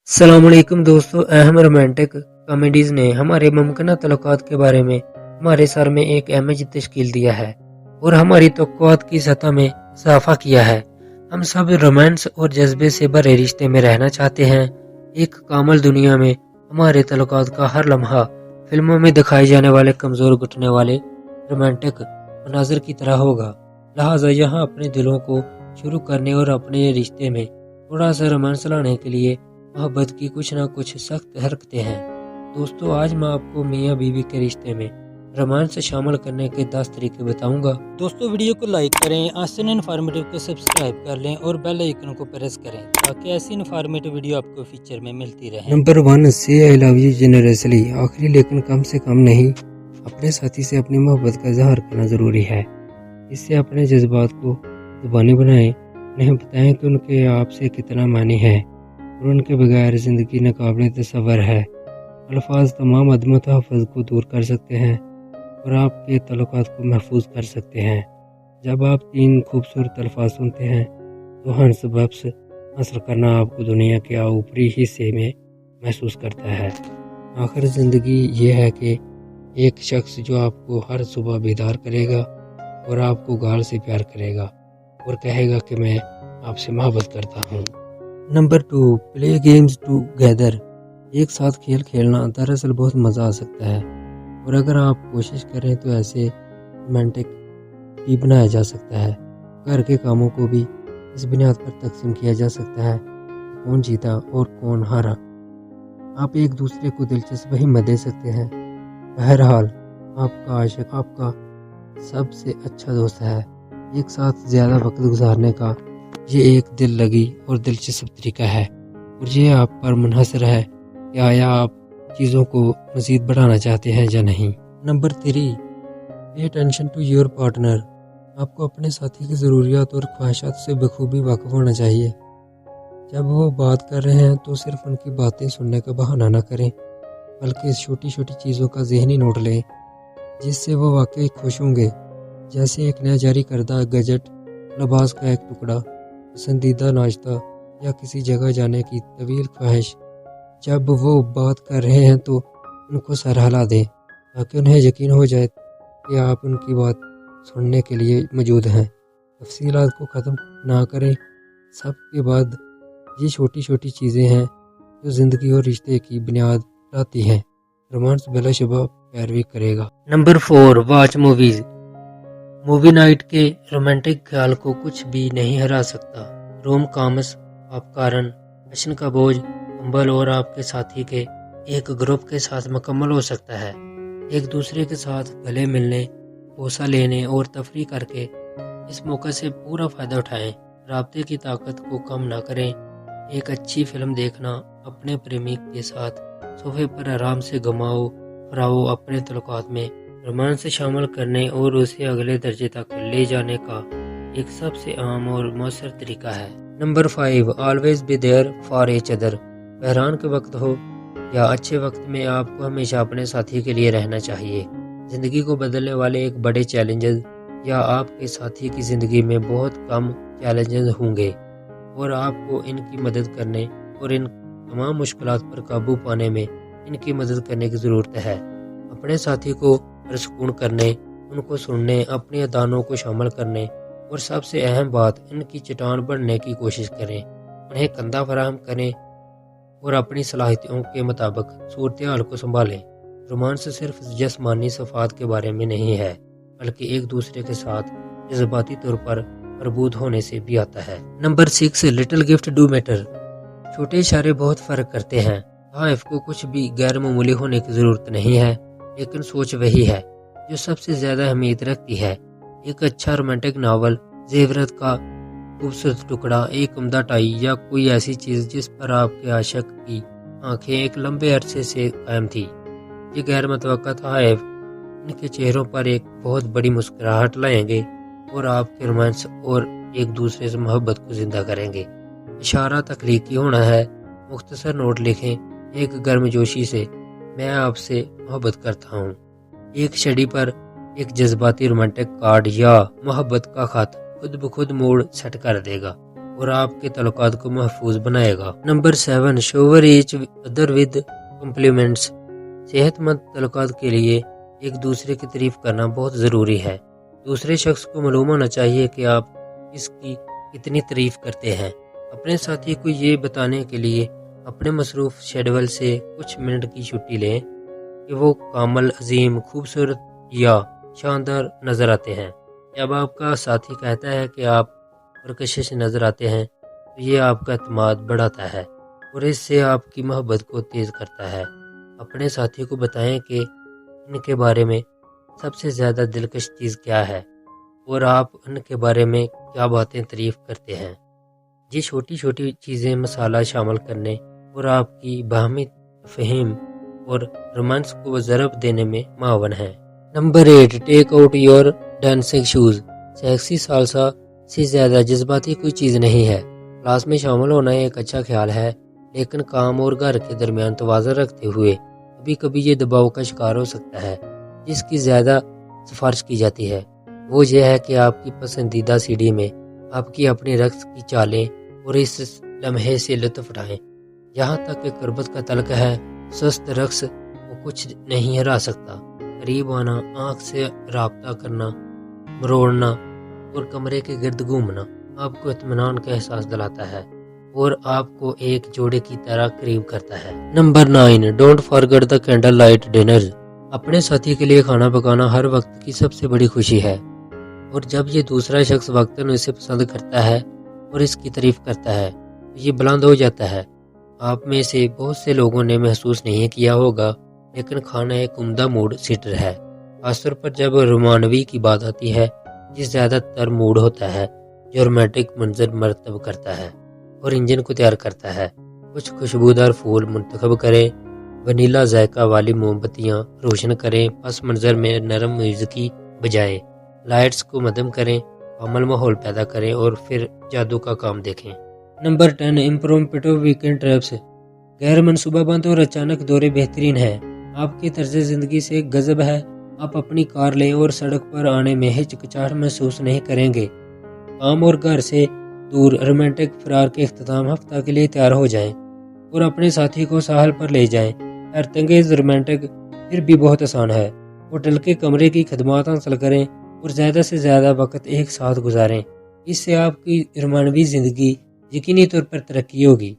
अस्सलाम वालेकुम दोस्तों, अहम रोमांटिक कॉमेडीज ने हमारे मुमकिन तल्लुकात के बारे में हमारे सर में एक इमेज तश्कील दिया है और हमारी तवक्कुआत की सतह में इजाफा किया है। हम सब रोमांस और जज्बे से भरे रिश्ते में रहना चाहते हैं। एक कामल दुनिया में हमारे तल्लुकात का हर लम्हा फिल्मों में दिखाए जाने वाले कमज़ोर घुटने वाले रोमांटिक मनाजिर की तरह होगा। लिहाजा यहाँ अपने दिलों को शुरू करने और अपने रिश्ते में थोड़ा सा रोमांस लाने के लिए मोहब्बत की कुछ ना कुछ सख्त हरकतें हैं। दोस्तों, आज मैं आपको मियाँ बीवी के रिश्ते में रोमांस शामिल करने के 10 तरीके बताऊंगा। दोस्तों, वीडियो को लाइक करें, आसान इन्फॉर्मेटिव को सब्सक्राइब कर लें और बेल आइकन को प्रेस करें ताकि ऐसी इन्फॉर्मेटिव वीडियो आपको फ्यूचर में मिलती रहे। नंबर 1, से आई लव यू जेनरसली। आखिरी लेकिन कम से कम नहीं, अपने साथी से अपनी मोहब्बत का इजहार करना ज़रूरी है। इससे अपने जज्बात को ज़ुबानी बनाएं, उन्हें बताएं कि उनके आपसे कितना मानी है और उनके बगैर ज़िंदगी नाकाबिल तसव्वुर है। अल्फाज तमाम अदम तहफ़्फ़ुज़ को दूर कर सकते हैं और आपके तल्लुकात को महफूज कर सकते हैं। जब आप 3 खूबसूरत अल्फाज सुनते हैं तो हंस बख्श हासिल करना आपको दुनिया के ऊपरी हिस्से में महसूस करता है। आखिर ज़िंदगी ये है कि एक शख्स जो आपको हर सुबह बेदार करेगा और आपको गाल से प्यार करेगा और कहेगा कि मैं आपसे मोहब्बत करता हूँ। Number 2, play games together. एक साथ खेल खेलना दरअसल बहुत मज़ा आ सकता है और अगर आप कोशिश करें तो ऐसे रोमांटिक भी बनाया जा सकता है। घर के कामों को भी इस बुनियाद पर तकसीम किया जा सकता है कौन जीता और कौन हारा। आप एक दूसरे को दिलचस्प हिम्मत दे सकते हैं। बहरहाल, आपका आशिक आपका सबसे अच्छा दोस्त है। एक साथ ज़्यादा वक्त गुजारने का ये एक दिल लगी और दिलचस्प तरीका है और ये आप पर मुनहसर है कि आया आप चीज़ों को मज़ीद बढ़ाना चाहते हैं या नहीं। Number 3, pay attention to your partner. आपको अपने साथी की ज़रूरियात और ख्वाहिशात से बखूबी वाकिफ़ होना चाहिए। जब वो बात कर रहे हैं तो सिर्फ उनकी बातें सुनने का बहाना न करें, बल्कि छोटी छोटी चीज़ों का ज़हनी नोट लें जिससे वो वाकई खुश होंगे, जैसे एक नया जारी करदा गैजेट, लिबास का एक टुकड़ा, पसंदीदा नाश्ता या किसी जगह जाने की तवील ख्वाहिश। जब वो बात कर रहे हैं तो उनको सर हिला दें ताकि उन्हें यकीन हो जाए कि आप उनकी बात सुनने के लिए मौजूद हैं। तफसीलात को ख़त्म ना करें। सबके बाद ये छोटी छोटी चीज़ें हैं जो ज़िंदगी और रिश्ते की बुनियाद लाती हैं। रोमांस बिलाशुबा पैरवी करेगा। Number 4, watch movies. Movie night के रोमांटिक ख्याल को कुछ भी नहीं हरा सकता। रोम कॉम्स, पॉपकॉर्न, फैशन का बोझ, कंबल और आपके साथी के एक ग्रुप के साथ मुकम्मल हो सकता है। एक दूसरे के साथ गले मिलने, बोसा लेने और तफरीह करके इस मौके से पूरा फ़ायदा उठाएं। राब्ते की ताकत को कम ना करें। एक अच्छी फिल्म देखना अपने प्रेमी के साथ सोफे पर आराम से घुमाओ फिराओ अपने तल्लुकात में रोमांस शामिल करने और उसे अगले दर्जे तक ले जाने का एक सबसे आम और मौसर तरीका है। Number 5, always be there for each other. बहरान के वक्त हो या अच्छे वक्त में आपको हमेशा अपने साथी के लिए रहना चाहिए। ज़िंदगी को बदलने वाले एक बड़े चैलेंजेस या आपके साथी की ज़िंदगी में बहुत कम चैलेंजेस होंगे और आपको इनकी मदद करने और इन तमाम मुश्किलात पर काबू पाने में इनकी मदद करने की ज़रूरत है। अपने साथी को पुरसकून करने, उनको सुनने, अपने अदानों को शामिल करने और सबसे अहम बात, इनकी चट्टान बनने की कोशिश करें। उन्हें कंधा फराहम करें और अपनी सलाहियतों के मुताबिक सूरत हाल को संभालें। रोमांस सिर्फ जिस्मानी सफ़ात के बारे में नहीं है, बल्कि एक दूसरे के साथ जज्बाती तौर पर मरबूत होने से भी आता है। Number 6, little gift do matter. छोटे इशारे बहुत फ़र्क करते हैं। तोहफ़े को कुछ भी गैर मामूली होने की ज़रूरत नहीं है, लेकिन सोच वही है जो सबसे ज़्यादा अहमियत रखती है। एक अच्छा रोमांटिक नावल, ज़ेवरात का खूबसूरत टुकड़ा, एक उम्दा टाई या कोई ऐसी चीज़ जिस पर आपके आशिक की आंखें एक लंबे अरसे से कायम थी। ये गैर मुतवक्का तोहफ़े उनके चेहरों पर एक बहुत बड़ी मुस्कुराहट लाएंगे और आपके रोमांस और एक दूसरे से मोहब्बत को जिंदा करेंगे। इशारा तख्लीकी होना है। मुख्तसर नोट लिखें एक गर्मजोशी से, मैं आपसे मोहब्बत करता हूँ। एक छड़ी पर एक जज्बाती रोमांटिक कार्ड या मोहब्बत का खत खुद ब खुद मूड सेट कर देगा اور آپ کے تعلقات کو محفوظ بنائے گا۔ Number 7، shower each other with compliments. صحت مند تعلقات کے لیے ایک دوسرے کی تعریف کرنا بہت ضروری ہے۔ دوسرے شخص کو معلوم ہونا چاہیے کہ آپ اس کی کتنی تعریف کرتے ہیں۔ اپنے ساتھی کو یہ بتانے کے لیے اپنے مصروف شیڈول سے کچھ منٹ کی چھٹی لیں کہ وہ کامل، عظیم، خوبصورت یا شاندار نظر آتے ہیں۔ جب آپ کا ساتھی کہتا ہے کہ آپ پرکشش نظر آتے ہیں تو یہ آپ کا اعتماد بڑھاتا ہے اور اس سے آپ کی محبت کو تیز کرتا ہے۔ اپنے ساتھی کو بتائیں کہ ان کے بارے میں سب سے زیادہ دلکش چیز کیا ہے اور آپ ان کے بارے میں کیا باتیں تعریف کرتے ہیں۔ یہ چھوٹی چھوٹی چیزیں مسئلہ شامل کرنے اور آپ کی باہمی فہم اور رومانس کو ضرب دینے میں معاون ہیں۔ نمبر 8، take out your dancing shoes. Sexy salsa سے زیادہ جذباتی کوئی چیز نہیں ہے۔ کلاس میں شامل ہونا ایک اچھا خیال ہے، لیکن کام اور گھر کے درمیان توازن رکھتے ہوئے کبھی کبھی یہ دباؤ کا شکار ہو سکتا ہے۔ جس کی زیادہ سفارش کی جاتی ہے وہ یہ ہے کہ آپ کی پسندیدہ سی ڈی میں آپ کی اپنی رقص کی چالیں اور اس لمحے سے لطف اٹھائیں۔ جہاں تک کہ قربت کا تعلق ہے، سست رقص کو کچھ نہیں ہرا سکتا۔ قریب آنا، آنکھ سے رابطہ کرنا، مروڑنا اور کمرے کے گرد گھومنا آپ کو اطمینان کا احساس دلاتا ہے اور آپ کو ایک جوڑے کی طرح قریب کرتا ہے۔ نمبر 9، don't forget the candle light dinner. اپنے ساتھی کے لیے کھانا پکانا ہر وقت کی سب سے بڑی خوشی ہے، اور جب یہ دوسرا شخص وقتاً اسے پسند کرتا ہے اور اس کی تعریف کرتا ہے تو یہ بلند ہو جاتا ہے۔ آپ میں سے بہت سے لوگوں نے محسوس نہیں کیا ہوگا، لیکن کھانا ایک عمدہ موڈ سیٹر ہے، خاص طور پر جب رومانوی کی بات آتی ہے۔ یہ زیادہ تر موڈ ہوتا ہے جو رومانٹک منظر مرتب کرتا ہے اور انجن کو تیار کرتا ہے۔ کچھ خوشبودار پھول منتخب کریں، ونیلا ذائقہ والی موم بتیاں روشن کریں، پس منظر میں نرم موسیقی بجائے، لائٹس کو مدھم کریں، کامل ماحول پیدا کریں اور پھر جادو کا کام دیکھیں۔ Number 10، impromptu weekend trips. غیر منصوبہ بند اور اچانک دورے بہترین ہیں۔ آپ کی طرز زندگی سے غضب ہے، آپ اپنی کار لیں اور سڑک پر آنے میں ہچکچاہٹ محسوس نہیں کریں گے۔ کام اور گھر سے دور رومانٹک فرار کے اختتام ہفتہ کے لیے تیار ہو جائیں اور اپنے ساتھی کو ساحل پر لے جائیں۔ حیرت انگیز رومانٹک پھر بھی بہت آسان ہے۔ ہوٹل کے کمرے کی خدمات حاصل کریں اور زیادہ سے زیادہ وقت ایک ساتھ گزاریں۔ اس سے آپ کی رومانوی زندگی یقینی طور پر ترقی ہوگی۔